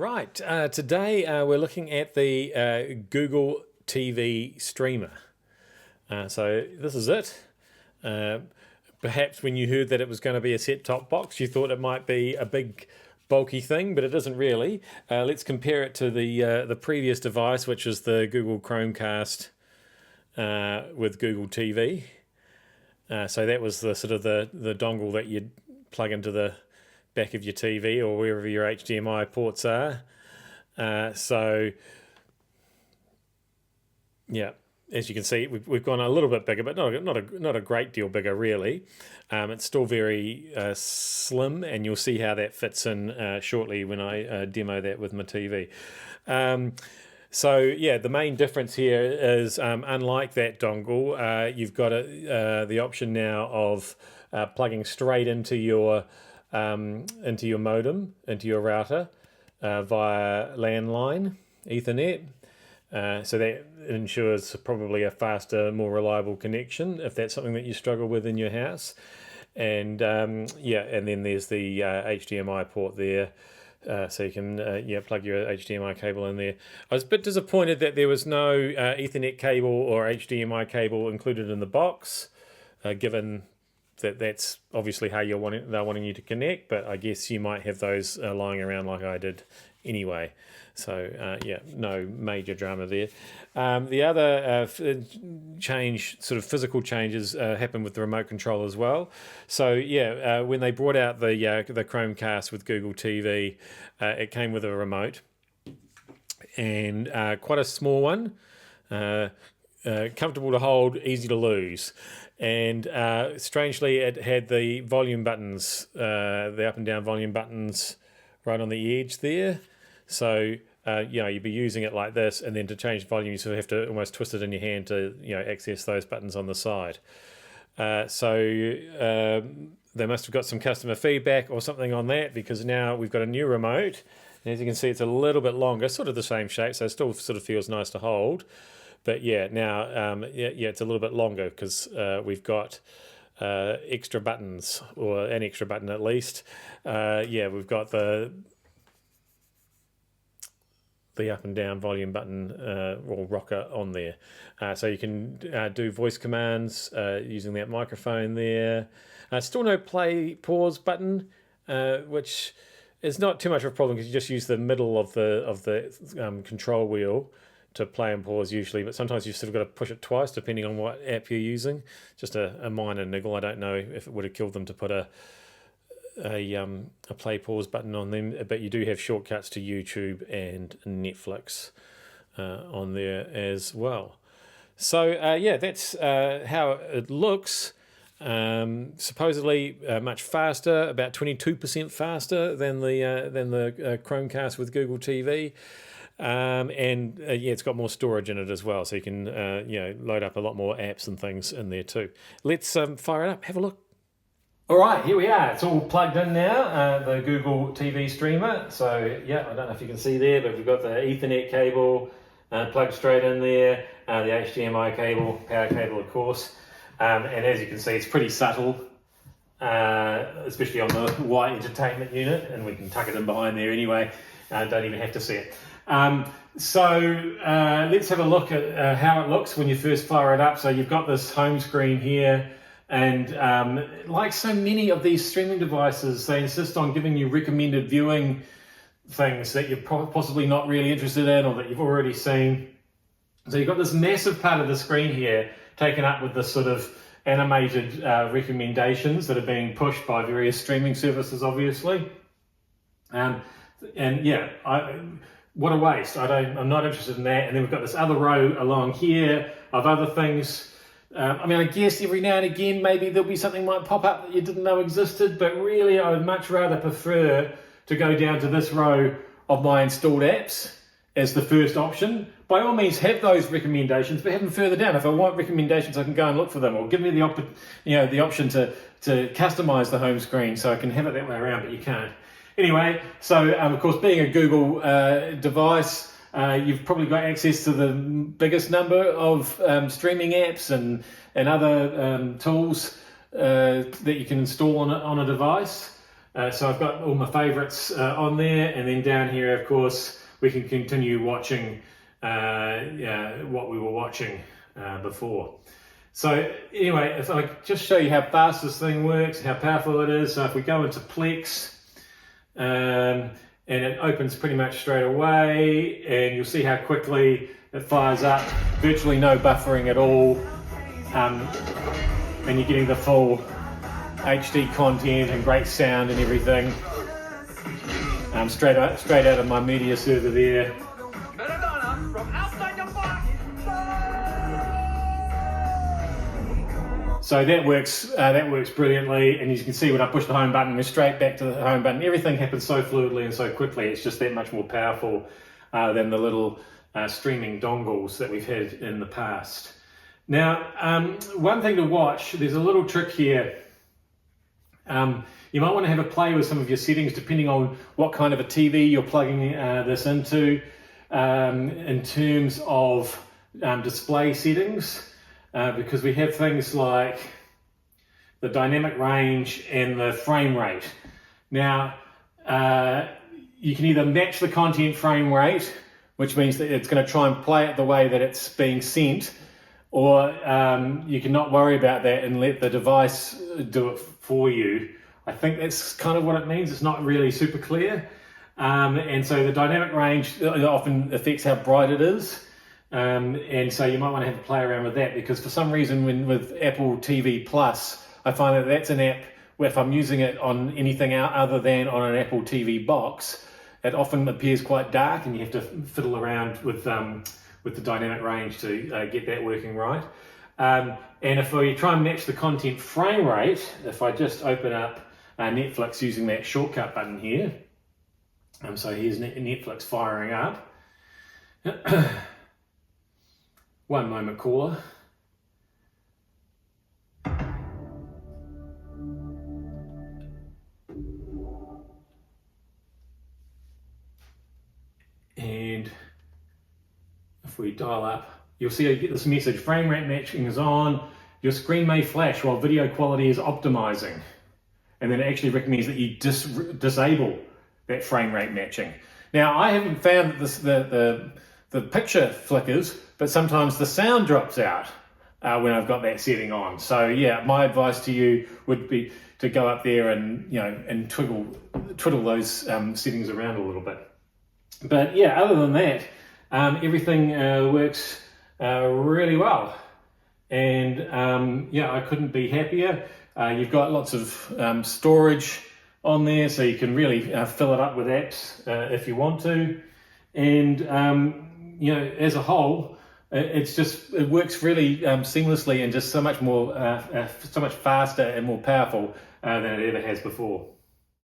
Right, today we're looking at the Google TV streamer. So this is it. Uh, Perhaps when you heard that it was going to be a set-top box, you thought it might be a big, bulky thing, but it isn't really. Let's compare it to the previous device, which is the Google Chromecast with Google TV. So that was the sort of the dongle that you'd plug into the back of your TV or wherever your HDMI ports are. So yeah, as you can see, we've gone a little bit bigger, but not a great deal bigger really. It's still very slim, and you'll see how that fits in shortly when I demo that with my TV. So yeah, the main difference here is unlike that dongle, you've got the option now of plugging straight into your modem, into your router via landline Ethernet. So that ensures probably a faster, more reliable connection if that's something that you struggle with in your house. And yeah, and then there's the HDMI port there. So you can plug your HDMI cable in there. I was a bit disappointed that there was no Ethernet cable or HDMI cable included in the box, given that that's obviously how they're wanting you to connect, but I guess you might have those lying around like I did anyway. So yeah, no major drama there. The other sort of physical changes happened with the remote control as well. So yeah, when they brought out the Chromecast with Google TV, it came with a remote, and quite a small one, comfortable to hold, easy to lose. And strangely, it had the volume buttons, the up and down volume buttons right on the edge there. So, you'd be using it like this, and then to change volume, you sort of have to almost twist it in your hand to, access those buttons on the side. So they must have got some customer feedback or something on that, because now we've got a new remote. And as you can see, it's a little bit longer, sort of the same shape, so it still sort of feels nice to hold. But yeah, now it's a little bit longer because we've got extra buttons, or an extra button at least. We've got the up and down volume button or rocker on there. So you can do voice commands using that microphone there. Still no play pause button, which is not too much of a problem because you just use the middle of the control wheel to play and pause usually, but sometimes you've sort of got to push it twice depending on what app you're using. Just a minor niggle. I don't know if it would have killed them to put a play pause button on them, but you do have shortcuts to YouTube and Netflix on there as well. So that's how it looks. Supposedly much faster, about 22% faster than the Chromecast with Google TV. It's got more storage in it as well, so you can load up a lot more apps and things in there too. Let's fire it up, have a look. All right, here we are. It's all plugged in now, the Google TV streamer. So yeah, I don't know if you can see there, but we've got the Ethernet cable plugged straight in there, the HDMI cable, power cable of course, and as you can see, it's pretty subtle, especially on the white entertainment unit, and we can tuck it in behind there anyway. Don't even have to see it. Let's have a look at how it looks when you first fire it up. So you've got this home screen here, and like so many of these streaming devices, they insist on giving you recommended viewing things that you're possibly not really interested in or that you've already seen. So you've got this massive part of the screen here taken up with this sort of animated recommendations that are being pushed by various streaming services, obviously. What a waste. I'm not interested in that. And then we've got this other row along here of other things. I guess every now and again, maybe there'll be something might pop up that you didn't know existed, but really I would much rather prefer to go down to this row of my installed apps as the first option. By all means, have those recommendations, but have them further down. If I want recommendations, I can go and look for them, or give me the option to customize the home screen so I can have it that way around, but you can't. Anyway, so of course, being a Google device, you've probably got access to the biggest number of streaming apps and other tools that you can install on a device. So I've got all my favorites on there, and then down here, of course, we can continue watching what we were watching before. So anyway, if I just show you how fast this thing works, how powerful it is. So if we go into Plex, and it opens pretty much straight away, and you'll see how quickly it fires up, virtually no buffering at all, and you're getting the full HD content and great sound and everything. Straight out of my media server there. So that works brilliantly, and you can see when I push the home button, we're straight back to the home button. Everything happens so fluidly and so quickly. It's just that much more powerful than the little streaming dongles that we've had in the past. Now, one thing to watch, there's a little trick here. You might want to have a play with some of your settings depending on what kind of a TV you're plugging this into in terms of display settings. Because we have things like the dynamic range and the frame rate. Now, you can either match the content frame rate, which means that it's going to try and play it the way that it's being sent, or you can not worry about that and let the device do it for you. I think that's kind of what it means. It's not really super clear. And so the dynamic range often affects how bright it is. And so you might want to have to play around with that, because for some reason with Apple TV Plus, I find that that's an app where if I'm using it on anything other than on an Apple TV box, it often appears quite dark, and you have to fiddle around with the dynamic range to get that working right. And if we try and match the content frame rate, if I just open up Netflix using that shortcut button here, so here's Netflix firing up. One moment, caller. And if we dial up, you'll see I get this message: frame rate matching is on. Your screen may flash while video quality is optimizing. And then it actually recommends that you disable that frame rate matching. Now, I haven't found that the picture flickers, but sometimes the sound drops out when I've got that setting on. So yeah, my advice to you would be to go up there and twiddle those settings around a little bit. But yeah, other than that, everything works really well, and yeah, I couldn't be happier. You've got lots of storage on there, so you can really fill it up with apps if you want to, and as a whole, it works really seamlessly and just so much more, so much faster and more powerful than it ever has before.